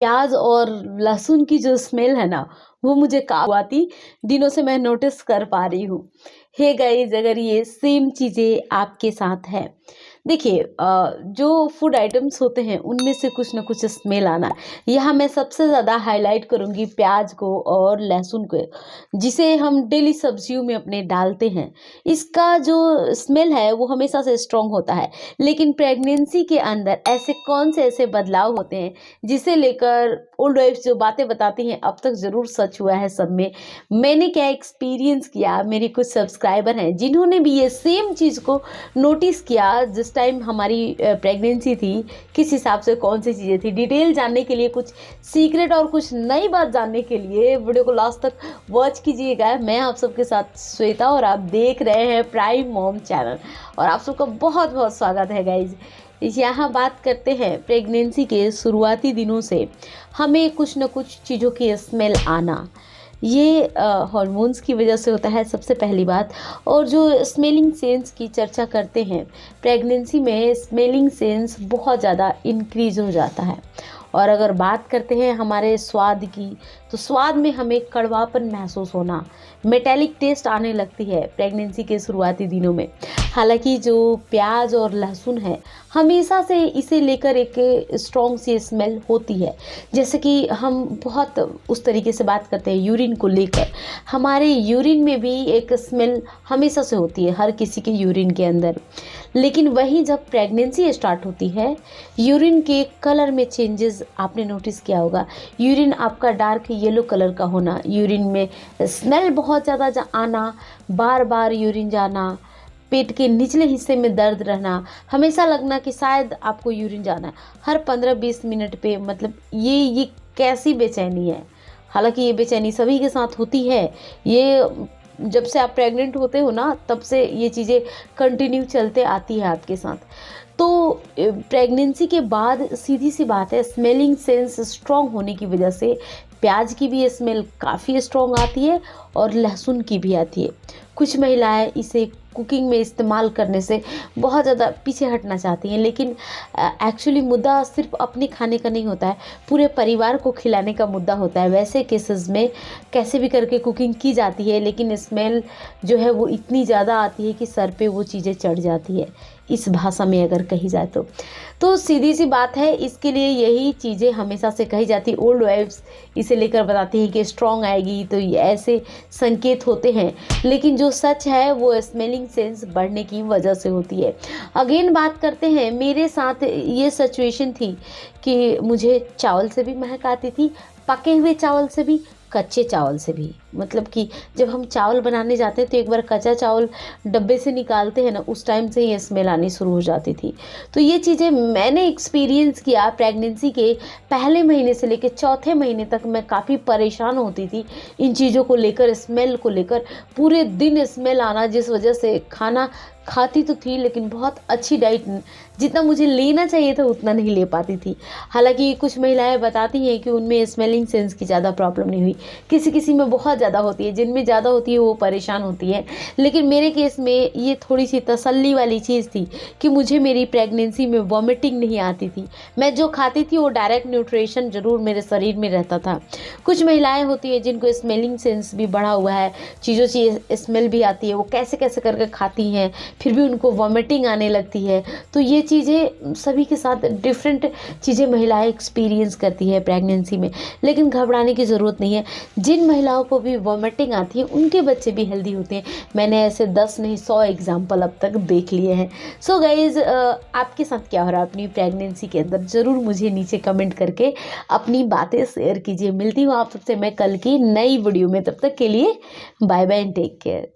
प्याज और लहसुन की जो स्मेल है ना, वो मुझे शुरुआती दिनों से मैं नोटिस कर पा रही हूँ। हे गाइस, अगर ये सेम चीज़ें आपके साथ है, देखिए जो फूड आइटम्स होते हैं उनमें से कुछ ना कुछ स्मेल आना, यहाँ मैं सबसे ज़्यादा हाईलाइट करूँगी प्याज को और लहसुन को, जिसे हम डेली सब्जियों में अपने डालते हैं। इसका जो स्मेल है वो हमेशा से स्ट्रॉन्ग होता है, लेकिन प्रेगनेंसी के अंदर ऐसे कौन से ऐसे बदलाव होते हैं जिसे लेकर ओल्ड वाइफ्स जो बातें बताती हैं अब तक ज़रूर सच हुआ है सब में। मैंने क्या एक्सपीरियंस किया, मेरे कुछ सब्सक्राइबर हैं जिन्होंने भी ये सेम चीज़ को नोटिस किया जिस टाइम हमारी प्रेगनेंसी थी, किस हिसाब से कौन सी चीज़ें थी। डिटेल जानने के लिए, कुछ सीक्रेट और कुछ नई बात जानने के लिए वीडियो को लास्ट तक वॉच कीजिएगा। मैं आप सबके साथ श्वेता और आप देख रहे हैं प्राइम मॉम चैनल, और आप सबका बहुत बहुत स्वागत है गाइज। यहाँ बात करते हैं प्रेगनेंसी के शुरुआती दिनों से हमें कुछ न कुछ चीज़ों की स्मेल आना, ये हार्मोन्स की वजह से होता है सबसे पहली बात। और जो स्मेलिंग सेंस की चर्चा करते हैं, प्रेगनेंसी में स्मेलिंग सेंस बहुत ज़्यादा इंक्रीज हो जाता है। और अगर बात करते हैं हमारे स्वाद की, तो स्वाद में हमें कड़वापन महसूस होना, मेटालिक टेस्ट आने लगती है प्रेगनेंसी के शुरुआती दिनों में। हालांकि जो प्याज और लहसुन है, हमेशा से इसे लेकर एक स्ट्रॉन्ग सी स्मेल होती है। जैसे कि हम बहुत उस तरीके से बात करते हैं यूरिन को लेकर, हमारे यूरिन में भी एक स्मेल हमेशा से होती है हर किसी के यूरिन के अंदर। लेकिन वहीं जब प्रेगनेंसी स्टार्ट होती है, यूरिन के कलर में चेंजेस आपने नोटिस किया होगा। यूरिन आपका डार्क येलो कलर का होना, यूरिन में स्मेल बहुत ज़्यादा आना, बार बार यूरिन जाना, पेट के निचले हिस्से में दर्द रहना, हमेशा लगना कि शायद आपको यूरिन जाना है हर 15-20 मिनट पे। मतलब ये कैसी बेचैनी है। हालांकि ये बेचैनी सभी के साथ होती है। ये जब से आप प्रेग्नेंट होते हो ना, तब से ये चीज़ें कंटिन्यू चलते आती है आपके साथ। तो प्रेगनेंसी के बाद सीधी सी बात है, स्मेलिंग सेंस स्ट्रॉन्ग होने की वजह से प्याज की भी स्मेल काफ़ी स्ट्रॉन्ग आती है और लहसुन की भी आती है। कुछ महिलाएं इसे कुकिंग में इस्तेमाल करने से बहुत ज़्यादा पीछे हटना चाहती हैं, लेकिन एक्चुअली मुद्दा सिर्फ अपने खाने का नहीं होता है, पूरे परिवार को खिलाने का मुद्दा होता है। वैसे केसेस में कैसे भी करके कुकिंग की जाती है, लेकिन स्मेल जो है वो इतनी ज़्यादा आती है कि सर पे वो चीज़ें चढ़ जाती है, इस भाषा में अगर कही जाए तो सीधी सी बात है। इसके लिए यही चीज़ें हमेशा से कही जाती, ओल्ड वाइफ्स इसे लेकर बताती हैं कि स्ट्रॉन्ग आएगी, तो ये ऐसे संकेत होते हैं। लेकिन जो सच है वो स्मेलिंग सेंस बढ़ने की वजह से होती है। अगेन बात करते हैं, मेरे साथ ये सिचुएशन थी कि मुझे चावल से भी महक आती थी, पके हुए चावल से भी, कच्चे चावल से भी। मतलब कि जब हम चावल बनाने जाते हैं तो एक बार कच्चा चावल डब्बे से निकालते हैं ना, उस टाइम से ही स्मेल आनी शुरू हो जाती थी। तो ये चीज़ें मैंने एक्सपीरियंस किया। प्रेगनेंसी के पहले महीने से लेकर चौथे महीने तक मैं काफ़ी परेशान होती थी इन चीज़ों को लेकर, स्मेल को लेकर। पूरे दिन स्मेल आना, जिस वजह से खाना खाती तो थी लेकिन बहुत अच्छी डाइट जितना मुझे लेना चाहिए था उतना नहीं ले पाती थी। हालांकि कुछ महिलाएं बताती हैं कि उनमें स्मेलिंग सेंस की ज़्यादा प्रॉब्लम नहीं हुई, किसी किसी में बहुत ज़्यादा होती है, जिनमें ज़्यादा होती है वो परेशान होती है। लेकिन मेरे केस में ये थोड़ी सी तसल्ली वाली चीज़ थी कि मुझे मेरी प्रेगनेंसी में वॉमिटिंग नहीं आती थी। मैं जो खाती थी वो डायरेक्ट न्यूट्रिशन ज़रूर मेरे शरीर में रहता था। कुछ महिलाएँ होती है जिनको स्मेलिंग सेंस भी बढ़ा हुआ है, चीज़ों से स्मेल भी आती है, वो कैसे कैसे करके खाती हैं फिर भी उनको वॉमिटिंग आने लगती है। तो ये चीज़ें सभी के साथ डिफरेंट चीज़ें महिलाएं एक्सपीरियंस करती है प्रेगनेंसी में, लेकिन घबराने की ज़रूरत नहीं है। जिन महिलाओं को भी वॉमिटिंग आती है उनके बच्चे भी हेल्दी होते हैं। मैंने ऐसे 10 नहीं 100 एग्जाम्पल अब तक देख लिए हैं। सो गाइज, आपके साथ क्या हो रहा है अपनी प्रेगनेंसी के अंदर, ज़रूर मुझे नीचे कमेंट करके अपनी बातें शेयर कीजिए। मिलती हूँ आप सबसे मैं कल की नई वीडियो में, तब तक के लिए bye bye and take care.